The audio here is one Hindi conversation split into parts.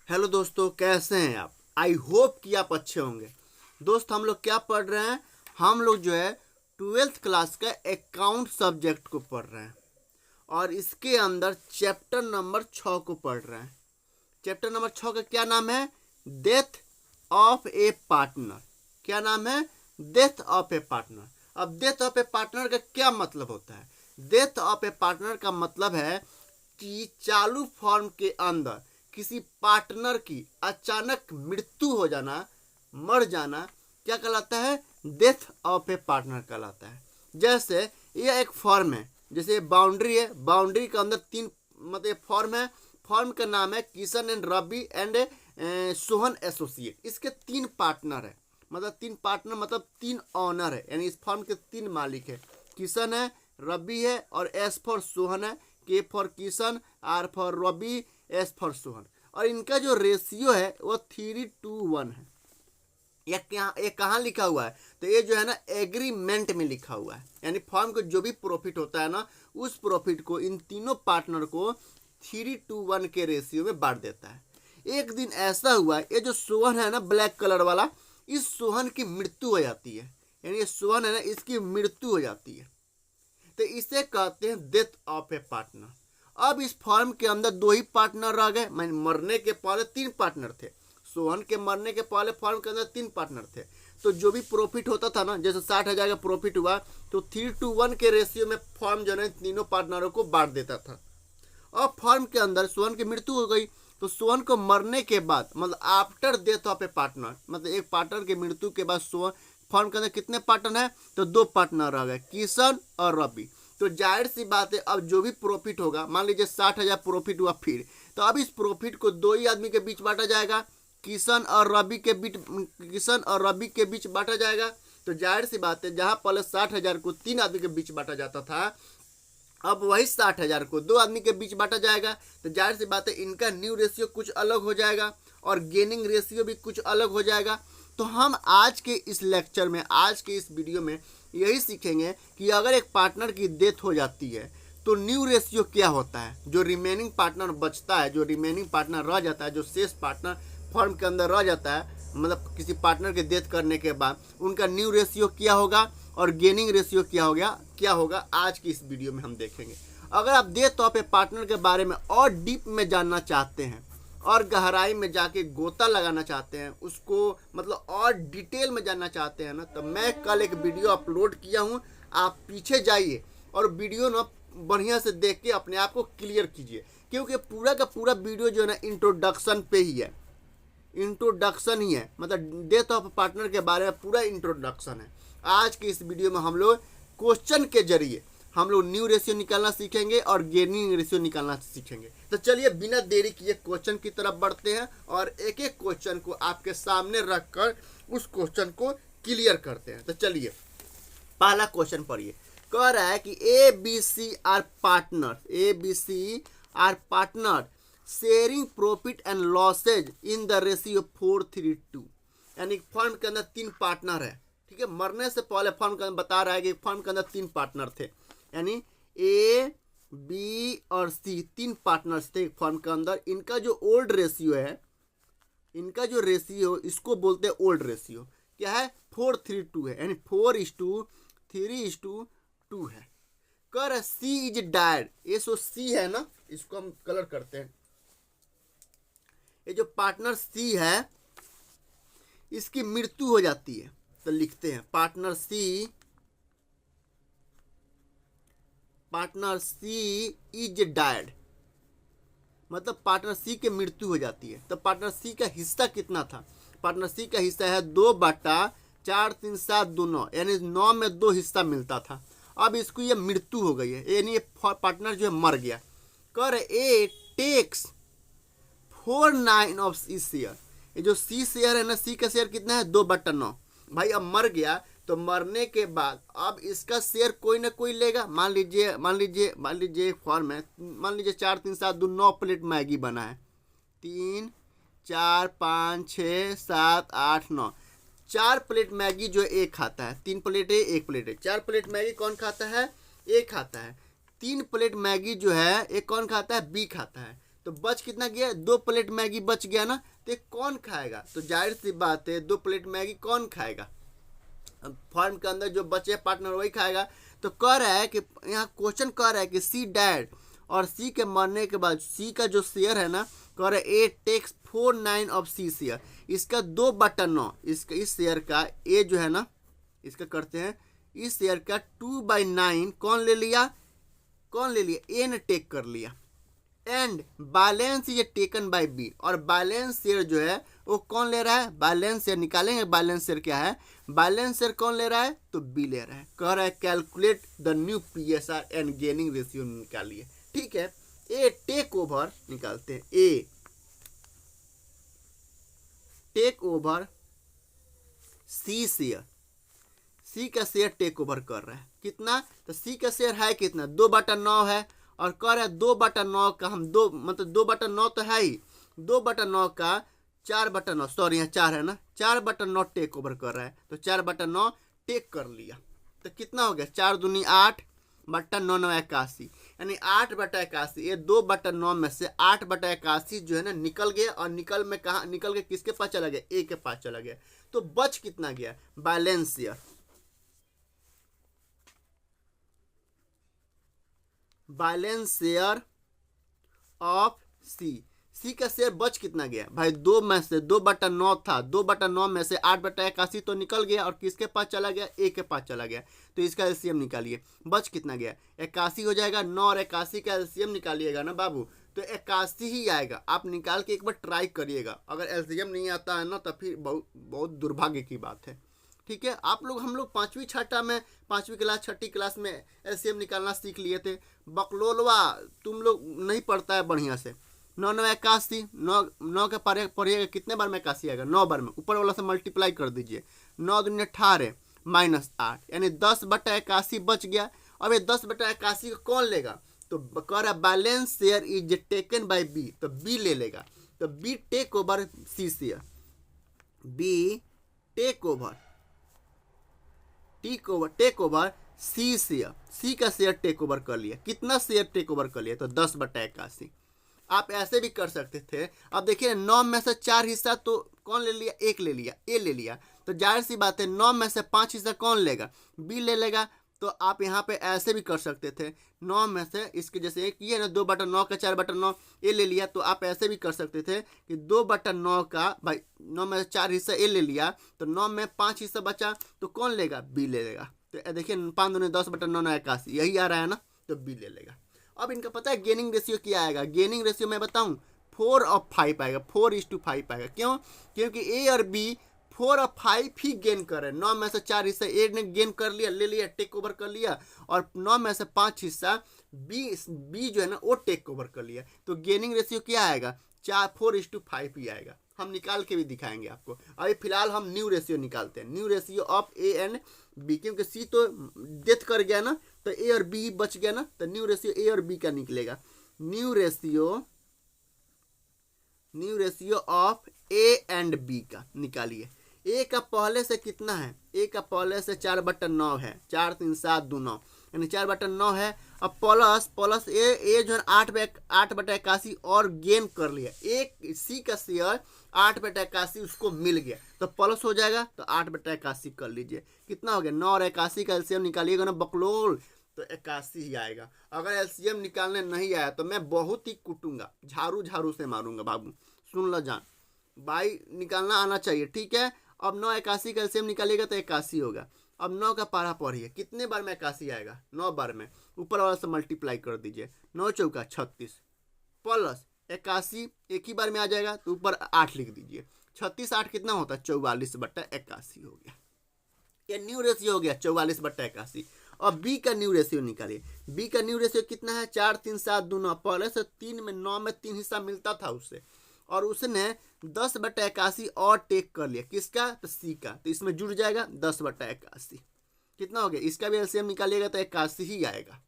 हेलो दोस्तों, कैसे हैं आप। आई होप कि आप अच्छे होंगे। दोस्त, हम लोग क्या पढ़ रहे हैं। हम लोग जो है 12th क्लास का अकाउंट सब्जेक्ट को पढ़ रहे हैं और इसके अंदर चैप्टर नंबर 6 को पढ़ रहे हैं। चैप्टर नंबर 6 का क्या नाम है? Death of A partner. क्या नाम है? Death of A partner. अब डेथ ऑफ ए पार्टनर का क्या मतलब होता है? डेथ ऑफ ए पार्टनर का मतलब है कि चालू फॉर्म के अंदर किसी पार्टनर की अचानक मृत्यु हो जाना, मर जाना, क्या कहलाता है? डेथ ऑफ ए पार्टनर कहलाता है। जैसे यह एक फॉर्म है, जैसे बाउंड्री है, बाउंड्री के अंदर तीन मतलब फॉर्म है। फॉर्म का नाम है Kishan and Ravi and Sohan associate. इसके तीन पार्टनर है, मतलब तीन पार्टनर मतलब तीन ऑनर है, यानी इस फॉर्म के तीन मालिक है। किशन है, रवि है और एस फॉर सोहन है। K for Kishan, R for Ravi, S for Sohan. और इनका जो रेशियो है वो 3:1 है। ये कहाँ लिखा हुआ है? तो ये जो है ना एग्रीमेंट में लिखा हुआ है, यानी फॉर्म को जो भी प्रॉफिट होता है ना, उस प्रॉफिट को इन तीनों पार्टनर को 3:1 के रेशियो में बांट देता है। एक दिन ऐसा हुआ, ये जो सोहन है ना ब्लैक कलर वाला, इस सोहन की मृत्यु हो जाती है, यानी ये सोहन है ना, इसकी मृत्यु हो जाती है। तो इसे कहते हैं डेथ ऑफ ए पार्टनर। अब इस फॉर्म के अंदर दो ही पार्टनर रह गए, मरने के पहले तीन पार्टनर थे। सोहन के मरने के पहले फॉर्म के अंदर तीन पार्टनर थे। तो जो भी प्रॉफिट होता था ना, जैसे 60,000 का प्रॉफिट हुआ तो 3:1 के रेशियो में फॉर्म जो है तीनों पार्टनरों को बांट देता था। अब फॉर्म के अंदर सोहन की मृत्यु हो गई, तो सोहन को मरने के बाद मतलब after death of A partner, मतलब एक पार्टनर की मृत्यु के बाद सोहन फॉर्म के अंदर कितने पार्टनर है? तो दो पार्टनर रह गए, किशन और रवि। तो जाहिर सी बात है, अब जो भी प्रॉफिट होगा, मान लीजिए 60,000 प्रॉफिट हुआ, फिर तो अब इस प्रॉफिट को दो ही आदमी के बीच बांटा जाएगा, किशन और रवि के बीच बांटा जाएगा। तो जाहिर सी बात है, जहां पहले 60,000 को तीन आदमी के बीच बांटा जाता था, अब वही 60,000 को दो आदमी के बीच बांटा जाएगा। तो जाहिर सी बात है, इनका न्यू रेशियो कुछ अलग हो जाएगा और गेनिंग रेशियो भी कुछ अलग हो जाएगा। तो हम आज के इस लेक्चर में, आज के इस वीडियो में यही सीखेंगे कि अगर एक पार्टनर की डेथ हो जाती है तो न्यू रेशियो क्या होता है, जो रिमेनिंग पार्टनर बचता है, जो रिमेनिंग पार्टनर रह जाता है, जो शेष पार्टनर फर्म के अंदर रह जाता है, मतलब किसी पार्टनर के डेथ करने के बाद उनका न्यू रेशियो क्या होगा और गेनिंग रेशियो क्या होगा आज की इस वीडियो में हम देखेंगे। अगर आप डेथ ऑफ ए पार्टनर के बारे में और डीप में जानना चाहते हैं और गहराई में जाके गोता लगाना चाहते हैं, उसको मतलब और डिटेल में जानना चाहते हैं ना, तो मैं कल एक वीडियो अपलोड किया हूँ। आप पीछे जाइए और वीडियो ना बढ़िया से देख के अपने आप को क्लियर कीजिए, क्योंकि पूरा का पूरा वीडियो जो है ना इंट्रोडक्शन पे ही है, इंट्रोडक्शन ही है, मतलब डेथ ऑफ पार्टनर के बारे में पूरा इंट्रोडक्शन है। आज के इस वीडियो में हम लोग क्वेश्चन के जरिए हम लोग न्यू रेशियो निकालना सीखेंगे और गेनिंग रेशियो निकालना सीखेंगे। तो चलिए बिना देरी किए क्वेश्चन की तरफ बढ़ते हैं और एक एक क्वेश्चन को आपके सामने रखकर उस क्वेश्चन को क्लियर करते हैं। तो चलिए पहला क्वेश्चन पढ़िए। कह रहा है कि A B C are partner sharing profit and losses in the ratio 4:2। यानी फर्म के अंदर तीन पार्टनर है, ठीक है। मरने से पहले फर्म के अंदर बता रहा है कि फर्म के अंदर तीन पार्टनर थे, यानी ए बी और सी तीन पार्टनर्स थे फर्म के अंदर। इनका जो ओल्ड रेशियो है, इनका जो रेशियो इसको बोलते हैं ओल्ड रेशियो, क्या है? 4:2 है, यानी 4:3:2 है। कर सी इज डायड, ये सो सी है ना, इसको हम कलर करते हैं। ये जो पार्टनर सी है इसकी मृत्यु हो जाती है, तो लिखते हैं पार्टनर सी इज डायड, मतलब पार्टनर सी की मृत्यु हो जाती है। तो पार्टनर सी का हिस्सा कितना था? पार्टनर सी का हिस्सा है 2/4, 3, 7, 2, 9, यानी 9 में 2 हिस्सा मिलता था। अब इसको ये मृत्यु हो गई है, यानी ये पार्टनर जो है मर गया। कर ए टेक्स 4/9 ऑफ सी शेयर। ये जो सी शेयर है ना, सी का शेयर कितना है? 2/9। भाई अब मर गया, तो मरने के बाद अब इसका शेयर कोई ना कोई लेगा। मान लीजिए फॉर्म है, मान लीजिए 4, 3, 7, 2, 9 प्लेट मैगी बना है। 3, 4, 5, 6, 7, 8, 9, 4 प्लेट मैगी जो एक खाता है। 3 प्लेट है, 1 प्लेट है। 4 प्लेट मैगी कौन खाता है? एक खाता है। 3 प्लेट मैगी जो है एक कौन खाता है? बी खाता है। तो बच कितना गया, 2 प्लेट मैगी बच गया ना। तो ये कौन खाएगा, तो जाहिर सी बात है 2 प्लेट मैगी कौन खाएगा, फॉर्म के अंदर जो बचे पार्टनर वही खाएगा। तो कह रहा है कि यहाँ क्वेश्चन कह रहा है कि सी डैड, और सी के मरने के बाद सी का जो शेयर है ना, कह रहा है ए टेक्स 4/9 ऑफ सी शेयर, इसका 2/9, इसका इस शेयर का ए जो है ना, इसका करते हैं, इस शेयर का 2/9 कौन ले लिया, ए ने टेक कर लिया। एंड बैलेंस ये टेकन बाय बी, और बैलेंस शेयर जो है वो कौन ले रहा है, बैलेंस शेयर निकालेंगे, बैलेंस शेयर क्या है, बैलेंस शेयर कौन ले रहा है, तो बी ले रहा है। कह रहा है calculate the new PSR and gaining ratio निकालिए। ठीक है, ए टेक ओवर निकालते हैं, ए take over C share, C का शेयर टेक ओवर कर रहा है कितना, तो सी का शेयर है कितना, 2/9 है, और कह रहा है 2/9 का हम 2 मतलब 2/9 तो है ही, 2/9 का 4/9, सॉरी यहाँ 4 है ना, 4/9 टेक ओवर कर रहा है, तो 4/9 टेक कर लिया। तो कितना हो गया, 4 दूनी 8 बट्टा 9 9 81, यानी 8/81, ये 2/9 में से 8/81 जो है ना निकल गया, और निकल में कहा निकल के किसके पास चला गया, ए के पास चला गया। तो बच कितना गया, balance share, balance share of C, C का शेयर बच कितना गया भाई, 2 में से 2/9 था, 2/9 में से 8/81 तो निकल गया, और किसके पास चला गया, ए के पास चला गया। तो इसका एलसीएम निकालिए, बच कितना गया, 81 हो जाएगा, 9 और 81 का एलसीएम निकालिएगा ना बाबू, तो 81 ही आएगा। आप निकाल के एक बार ट्राई करिएगा, अगर एलसीएम नहीं आता है ना तो फिर बहुत दुर्भाग्य की बात है। ठीक है, आप लोग हम लोग 5वीं छठा में 5वीं क्लास 6ठी क्लास में एलसीएम निकालना सीख लिए थे, बकलोलवा तुम लोग नहीं पढ़ता है बढ़िया से। 9 9 81, 9 के पढ़िएगा, कितने बार में 81 आएगा, 9 बार में, ऊपर वाला से मल्टीप्लाई कर दीजिए, 9 दूनी 18 माइनस 8, यानी 10/81 बच गया। अब ये 10/81 को कौन लेगा, तो कह रहा balance share is taken by B, तो बी ले लेगा, तो B take over C share, B take over C share, C का शेयर टेक ओवर कर लिया, कितना शेयर टेक ओवर कर लिया, तो 10/81। आप ऐसे भी कर सकते थे, अब देखिए 9 में से 4 हिस्सा तो कौन ले लिया, एक ले लिया, ए ले लिया, तो जाहिर सी बात है 9 में से 5 हिस्सा कौन लेगा, बी ले लेगा। तो आप यहाँ पे ऐसे भी कर सकते थे, 9 में से इसके जैसे एक ये ना 2/9 का 4/9 ए ले लिया, तो आप ऐसे भी कर सकते थे कि 2/9 का भाई 9 में से 4 हिस्सा ए ले लिया, तो 9 में 5 हिस्सा बचा तो कौन लेगा, बी ले लेगा। तो देखिए 5 दूनी 10/9 81, यही आ रहा है ना, तो बी ले लेगा। अब इनका पता है गेनिंग रेशियो क्या आएगा, गेनिंग रेशियो मैं बताऊं 4 और 5 आएगा, 4:5 आएगा। क्यों, क्योंकि ए और बी 4 और 5 ही गेन कर रहे हैं। 9 में से 4 हिस्सा ए ने गेन कर लिया, ले लिया, टेक ओवर कर लिया, और 9 में से 5 हिस्सा बी जो है ना वो टेक ओवर कर लिया। तो गेनिंग रेशियो क्या आएगा, 4:5 ही आएगा। हम निकाल के भी दिखाएंगे आपको। अभी फिलहाल हम न्यू रेशियो निकालते हैं, new ratio of A and B, क्योंकि सी तो डेथ कर गया ना, तो ए और बी बच गया ना, तो न्यू रेशियो ए और बी का निकलेगा। New ratio of A and B का निकालिए। ए का पहले से कितना है, ए का पहले से 4/9 है, 4 3 7 2 9, यानी 4/9 है। अब प्लस ए जो है 8/81 और गेन कर लिया, एक सी का शेयर 8/81 उसको मिल गया, तो प्लस हो जाएगा, तो 8/81 कर लीजिए। कितना हो गया, 9 और 81 का एलसीएम निकालिएगा ना बकलोल, तो 81 ही आएगा। अगर एलसीएम निकालने नहीं आया तो मैं बहुत ही कूटूंगा, झाड़ू से मारूंगा बाबू, सुन लो जान भाई, निकालना आना चाहिए। ठीक है, अब 9 81 का एलसीएम निकालिएगा तो 81 होगा। अब 9 का पारा पढ़िए, कितने बार में 81 आएगा, 9 बार में, ऊपर वाला से मल्टीप्लाई कर दीजिए, 9 चौका 36 प्लस 81 एक ही बार में आ जाएगा, तो ऊपर 8 लिख दीजिए, 36 8 कितना होता है, 44/81 हो गया। ये न्यू रेशियो हो गया 44/81। अब बी का न्यू रेशियो निकालिए। बी का न्यू रेशियो कितना है, 4 3 7 2 9, पहले से 9 में 3 हिस्सा मिलता था उससे, और उसने 10/81 और टेक कर लिया, किसका, तो सी का, तो इसमें जुड़ जाएगा 10/81। कितना हो गया, इसका भी एलसीएम निकालिएगा तो 81 ही आएगा।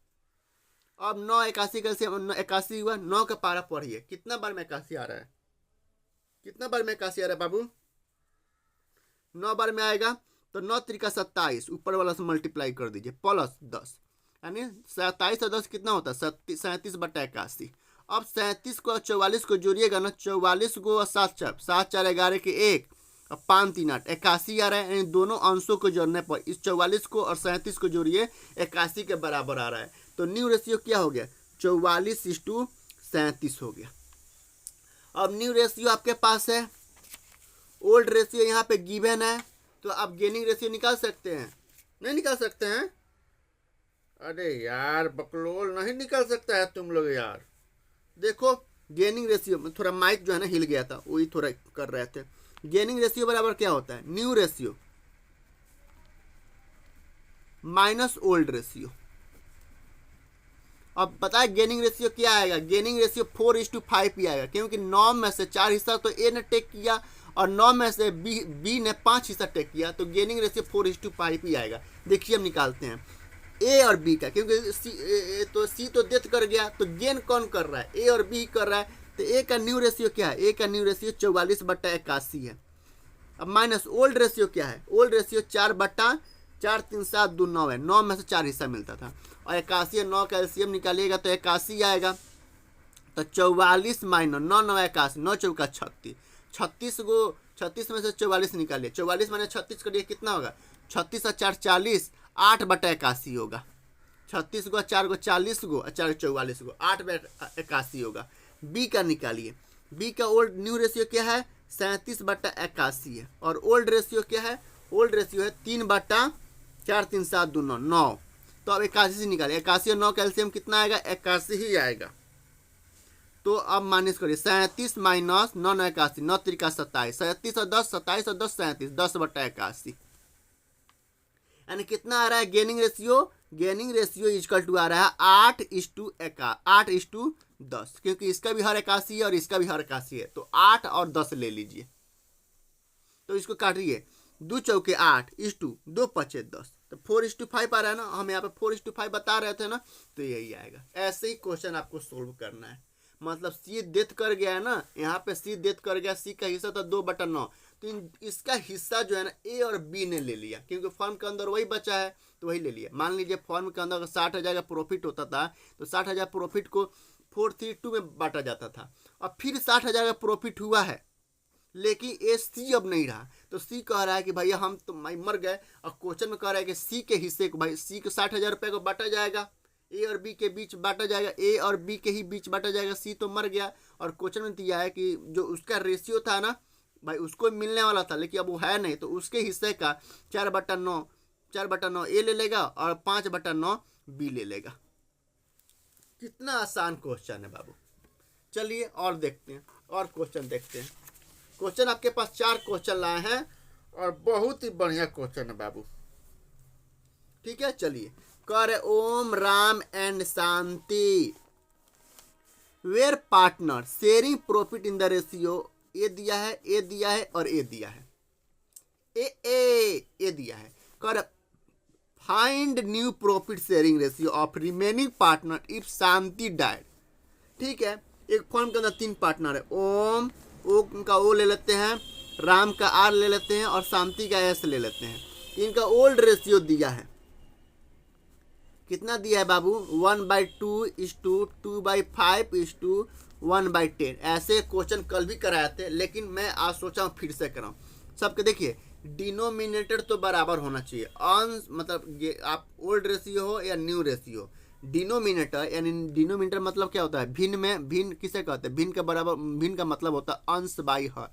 अब 9 81 का एलसीएम 81 हुआ, 9 का पारा पढ़िए, कितना बार में 81 आ रहा है, कितना बार में 81 आ रहा है बाबू, 9 बार में आएगा, तो 9 3 27, ऊपर वाला से मल्टीप्लाई कर दीजिए, प्लस 10, यानी 27 और 10 कितना होता है, 37/81। अब 37 को और 44 को जोड़िएगा ना, 44 को और 7 4 11 के 1 और 5 3 8 81 आ रहा है। यानी दोनों अंशों को जोड़ने पर इस 44 को और 37 को जोड़िए 81 के बराबर आ रहा है। तो न्यू रेशियो क्या हो गया, 44:37 हो गया। अब न्यू रेशियो आपके पास है, ओल्ड रेशियो यहाँ पे गिवन है, तो आप गेनिंग रेशियो निकाल सकते हैं, नहीं निकाल सकते हैं? अरे यार बकलोल, नहीं निकाल सकता है तुम लोग यार। देखो गेनिंग रेशियो में थोड़ा माइक जो है ना हिल गया था, वही थोड़ा कर रहे थे। गेनिंग रेशियो बराबर क्या होता है, new ratio minus old ratio. अब बताए गेनिंग रेशियो क्या आएगा, गेनिंग रेशियो 4:5 ही आएगा, क्योंकि 9 में से 4 हिस्सा तो ए ने टेक किया और 9 में से बी ने 5 हिस्सा टेक किया, तो गेनिंग रेशियो 4:5 ही आएगा। देखिए हम निकालते हैं ए और बी का, क्योंकि सी तो डेथ कर गया, तो गेन कौन कर रहा है, ए और बी कर रहा है। तो ए का न्यू रेशियो क्या है, ए का न्यू रेशियो 44/81 है। अब माइनस ओल्ड रेशियो क्या है, ओल्ड रेशियो 4/4 3 7 2 9 है, 9 में से 4 हिस्सा मिलता था, और 81 और 9 का एलसीएम निकालिएगा तो 81 आएगा। तो 44 माइनस 9 9 81, 9 चौका 36, 36 में से 44 निकालिए, 44 माइनस 36 करिए कितना होगा, 36 और 4 40, 8/81 होगा। 36 को 4 को 40 को 4 44 को 8/81 होगा। बी का निकालिए, बी का ओल्ड न्यू रेशियो क्या है, 37/81 है, और ओल्ड रेशियो क्या है, ओल्ड रेशियो है 3/4 3 7 2 9 9। तो अब 81 से निकालिए, 81 और 9 का एलसीएम कितना आएगा, 81 ही आएगा। तो अब माइनस करिए, 37 माइनस 9 9 81, 9 3 27, 37 और 10 27 और 10 37, 10/81। यानी कितना आ रहा है gaining ratio, gaining ratio equal to आ रहा है 8:10, क्योंकि इसका भी हर 81 है और इसका भी हर 81 है, तो 8 और 10 ले लीजिए। तो इसको काटिए, 2 चौके 8 इस्टू 2 5 10, तो 4:5 आ रहा है ना, हम यहाँ पे 4:5 बता रहे थे ना, तो यही आएगा। ऐसे ही क्वेश्चन आपको सोल्व करना है, मतलब सी डेथ कर गया है ना, यहाँ पे सी डेथ कर गया, सी का हिस्सा था 2/9, तो इसका हिस्सा जो है ना ए और बी ने ले लिया, क्योंकि फर्म के अंदर वही बचा है तो वही ले लिया। मान लीजिए फर्म के अंदर 60,000 का प्रॉफिट होता था, तो 60,000 प्रॉफिट को 432 में बांटा जाता था, और फिर 60,000 का प्रॉफिट हुआ है, लेकिन ए सी अब नहीं रहा, तो सी कह रहा है कि भैया हम तो मर गए, और क्वेश्चन में कह रहा है कि सी के हिस्से को, भाई सी को 60,000 रुपये को बांटा जाएगा, ए और बी के बीच बांटा जाएगा, ए और बी के ही बीच बांटा जाएगा, सी तो मर गया। और क्वेश्चन में दिया है कि जो उसका रेशियो था ना भाई, उसको मिलने वाला था, लेकिन अब वो है नहीं, तो उसके हिस्से का 4/9 ए ले लेगा और 5/9 बी ले लेगा। कितना आसान क्वेश्चन है बाबू। चलिए और देखते हैं, और क्वेश्चन देखते हैं। क्वेश्चन आपके पास 4 क्वेश्चन लाए हैं, और बहुत ही बढ़िया क्वेश्चन है बाबू, ठीक है। चलिए, कर Om Ram and Shanti were partner sharing profit in the ratio, ए दिया है, ए दिया है और ए दिया है, ए दिया है। कर find new profit sharing ratio of remaining partner if Shanti died. ठीक है, एक फॉर्म के अंदर 3 पार्टनर है, ओम का ओ ले लेते हैं, राम का आर ले लेते हैं और शांति का एस ले लेते हैं। इनका ओल्ड रेशियो दिया है, कितना दिया है बाबू, 1/2:2/5:1/10। ऐसे क्वेश्चन कल भी कराए थे, लेकिन मैं आज सोचा हूँ फिर से कराऊँ सबके। देखिए डिनोमिनेटर तो बराबर होना चाहिए, अंश मतलब आप ओल्ड रेशियो हो या न्यू रेशियो, डिनोमिनेटर यानी डिनोमिनेटर मतलब क्या होता है, भिन्न में, भिन्न किसे कहते हैं, भिन्न का बराबर, भिन्न का मतलब होता है अंश बाई हर।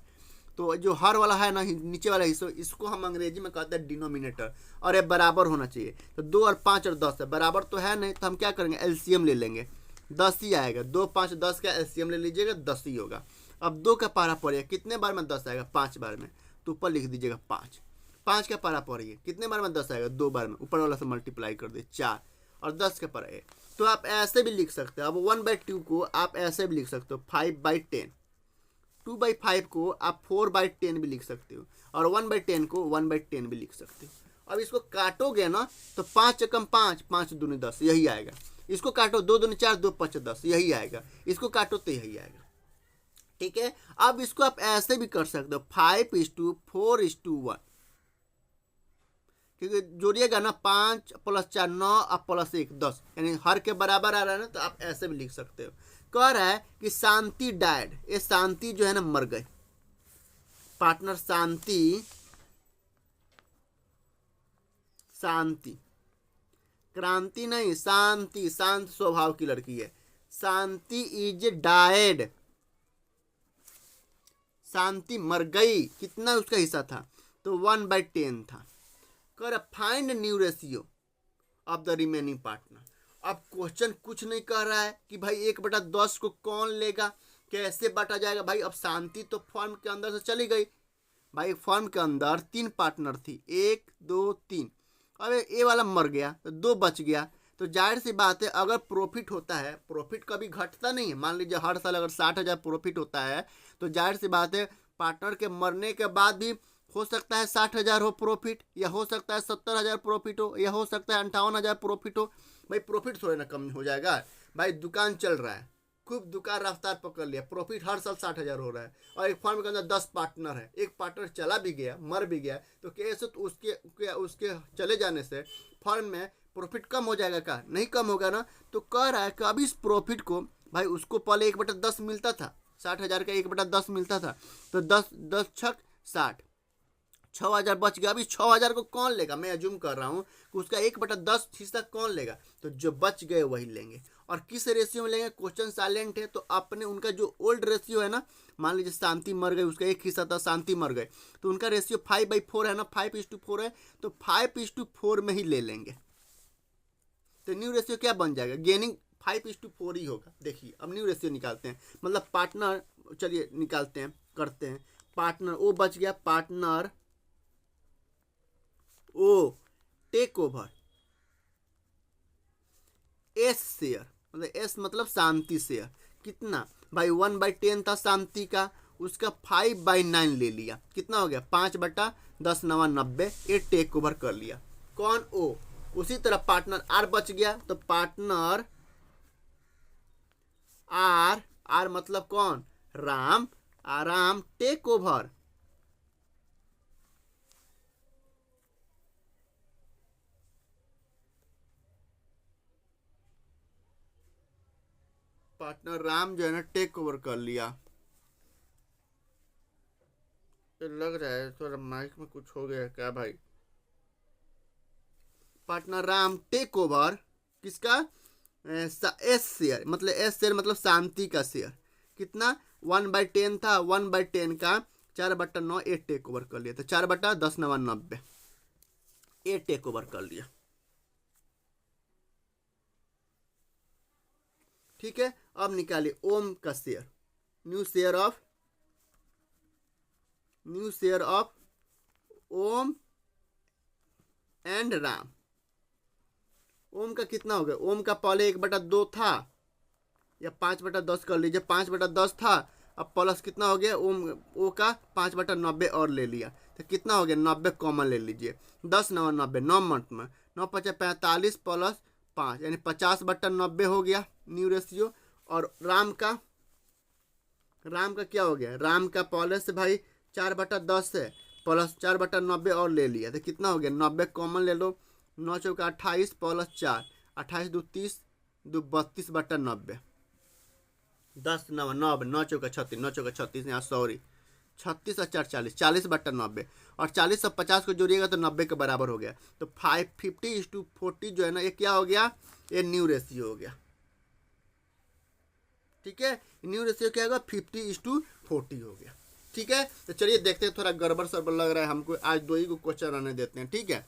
तो जो हर वाला है ना, नीचे वाला हिस्सा, इसको हम अंग्रेजी में कहते हैं डिनोमिनेटर, और ये बराबर होना चाहिए। तो 2 और 5 और 10 है, बराबर तो है नहीं, तो हम क्या करेंगे, एलसीएम ले लेंगे, 10 ही आएगा। 2 5 10 का एलसीएम ले लीजिएगा, 10 ही होगा। अब 2 का पारा पढ़िए, कितने बार में 10 आएगा, 5 बार में, तो ऊपर लिख दीजिएगा 5। 5 का पारा पढ़िए, कितने बार में 10 आएगा, 2 बार में, ऊपर वाला से मल्टीप्लाई कर दे 4, और 10 का पारा 1। तो आप ऐसे भी लिख सकते हो। अब 1/2 को आप ऐसे भी लिख सकते हो, 5/10। 2/5 को आप 4/10 भी लिख सकते हो, और 1/10 को 1/10 भी लिख सकते हो। अब इसको काटोगे ना, तो 5 एकम 5, 5 दूनी 10, यही आएगा। इसको काटो, 2 दूनी 4, 2 5 10, यही आएगा। इसको काटो तो यही आएगा, ठीक है। अब इसको आप ऐसे भी कर सकते हो, 5:4:1, क्योंकि जोड़िएगा ना, 5 + 4 9 और +1 10, यानी हर के बराबर आ रहा है ना, तो आप ऐसे भी लिख सकते हो। कह रहा है कि शांति डायड, ये शांति जो है ना मर गई। पार्टनर शांति, शांति, क्रांति नहीं, शांति, शांत स्वभाव की लड़की है। शांति इज डायड, शांति मर गई। कितना उसका हिस्सा था? तो 1/10 था। कर find new ratio of the remaining partner. अब क्वेश्चन कुछ नहीं कह रहा है कि भाई 1/10 को कौन लेगा, कैसे बांटा जाएगा। भाई अब शांति तो फॉर्म के अंदर से चली गई। भाई फॉर्म के अंदर 3 पार्टनर थी, 1 2 3। अब ये वाला मर गया तो 2 बच गया। तो जाहिर सी बात है अगर प्रॉफिट होता है, प्रॉफिट कभी घटता नहीं है। मान लीजिए हर साल अगर 60,000 प्रॉफिट होता है तो जाहिर सी बात है पार्टनर के मरने के बाद भी हो सकता है 60,000 हो प्रॉफिट, या हो सकता है 70,000 प्रॉफिट हो, या हो सकता है 58,000 प्रॉफिट हो। भाई प्रॉफिट थोड़े ना कम हो जाएगा। भाई दुकान चल रहा है, खूब दुकान रफ्तार पकड़ लिया, प्रॉफिट हर साल 60,000 हो रहा है, और एक फर्म के अंदर 10 पार्टनर है, एक पार्टनर चला भी गया, मर भी गया, तो कैसे तो उसके चले जाने से फर्म में प्रॉफिट कम हो जाएगा? का नहीं कम होगा ना। तो कह रहा है कि अभी इस प्रॉफिट को, भाई उसको पहले 1/10 मिलता था, 60,000 का 1/10 मिलता था, तो 10 छक 60, 6,000 बच गया। अभी 6,000 को कौन लेगा? मैं अज्यूम कर रहा हूँ कि उसका 1/10 हिस्सा कौन लेगा? तो जो बच गए वही लेंगे। और किस रेशियो में लेंगे? क्वेश्चन साइलेंट है, तो अपने उनका जो ओल्ड रेशियो है ना, मान लीजिए शांति मर गई, उसका 1 हिस्सा था, शांति मर गए, तो उनका रेशियो 5/4 है ना, 5:4 है, तो 5:4 में ही ले लेंगे। तो न्यू रेशियो क्या बन जाएगा? गेनिंग 5:4 ही होगा। देखिए अब न्यू रेशियो निकालते हैं, मतलब पार्टनर, चलिए निकालते हैं, करते हैं। पार्टनर ओ बच गया, पार्टनर ओ टेक ओवर एस शेयर, मतलब एस मतलब शांति शेयर। कितना? भाई 1/10 था शांति का, उसका 5/9 ले लिया। कितना हो गया? 5/10 9 90, ये टेक ओवर कर लिया। कौन? ओ। उसी तरह पार्टनर आर बच गया, तो पार्टनर आर, आर मतलब कौन? राम, आराम टेक ओवर। पार्टनर राम जो है ना टेक ओवर कर लिया। तो लग रहा है थोड़ा माइक में कुछ हो गया क्या भाई? पार्टनर राम टेक ओवर किसका? एस शेयर, मतलब एस शेयर मतलब शांति का शेयर। कितना? 1/10 था, 1/10 का 4/9 ए टेक ओवर कर लिया, तो 4/10 9 90 ए टेक ओवर कर लिया। ठीक है, अब निकालिए ओम का share, new share of Om and Ram. Om का कितना हो गया? ओम का पहले 1/2 था, या 5/10 कर लीजिए, 5/10 था, अब प्लस कितना हो गया? ओम ओ का 5/90 और ले लिया, तो कितना हो गया? 90 कॉमन ले लीजिए, 10 9 90, 9 मंथ में 9 5 45 प्लस 5 यानी 50/90 हो गया न्यू रेशियो। और राम का क्या हो गया? राम का पहले से भाई 4/10 है, प्लस 4/90 और ले लिया, तो कितना हो गया? 90 कॉमन ले लो, 9 चौका 28 प्लस 4, 28 2 30 2 32/90, 10 9 9 9 चौका 36, 9 चौका 36, यहाँ सॉरी 36 और 4 40, 40/90, और 40 और 50 को जोड़िएगा तो 90 के बराबर हो गया। तो 50:40 जो है ना, ये क्या हो गया? ये न्यू रेशियो हो गया। ठीक है, न्यू रेशियो क्या होगा? 50:40 हो गया। ठीक है, तो चलिए देखते हैं, थोड़ा गड़बड़ सड़बड़ लग रहा है हमको, आज 2 ही को क्वेश्चन आने देते हैं। ठीक है।